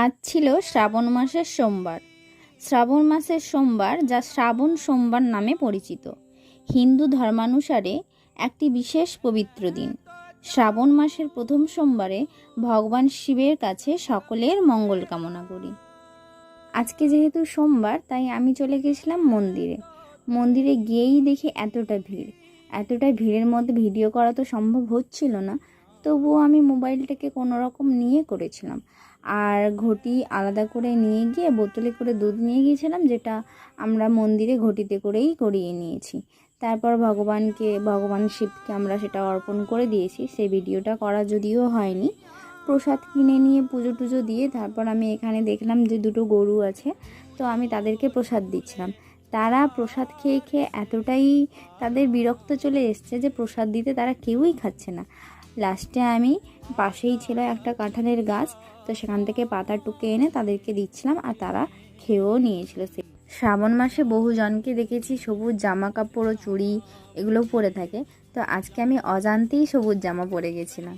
আজ ছিল শ্রাবণ মাসের সোমবার। শ্রাবণ মাসের সোমবার, যা শ্রাবণ সোমবার নামে পরিচিত, হিন্দু ধর্মানুসারে একটি বিশেষ পবিত্র দিন। শ্রাবণ মাসের প্রথম সোমবারে ভগবান শিবের কাছে সকলের মঙ্গল কামনা করি। আজকে যেহেতু সোমবার, তাই আমি চলে গেছিলাম মন্দিরে। মন্দিরে গিয়েই দেখি এতটা ভিড়ের মধ্যে ভিডিও করা তো সম্ভব হচ্ছিল না, তবুও আমি মোবাইলটাকে কোনো রকম নিয়ে করেছিলাম। আর ঘটি আলাদা করে নিয়ে গিয়ে বোতলে করে দুধ নিয়ে গিয়েছিলাম, যেটা আমরা মন্দিরে ঘটিতে করেই করিয়ে নিয়েছি। তারপর ভগবান শিবকে আমরা সেটা অর্পণ করে দিয়েছি। সেই ভিডিওটা করা যদিও হয়নি। প্রসাদ কিনে নিয়ে পুজো টুজো দিয়ে তারপর আমি এখানে দেখলাম যে দুটো গরু আছে, তো আমি তাদেরকে প্রসাদ দিচ্ছিলাম। তারা প্রসাদ খেয়ে খেয়ে এতটাই তাদের বিরক্ত চলে এসছে যে প্রসাদ দিতে তারা কেউই খাচ্ছে না। লাস্টে আমি, পাশেই ছিল একটা কাঁঠালের গাছ, তো সেখান থেকে পাতা টুকে এনে তাদেরকে দিচ্ছিলাম, আর তারা খেয়েও নিয়েছিল। শ্রাবণ মাসে বহু জনকে দেখেছি সবুজ জামা কাপড় ও চুড়ি এগুলো পরে থাকে, তো আজকে আমি অজান্তেই সবুজ জামা পরে গেছিলাম।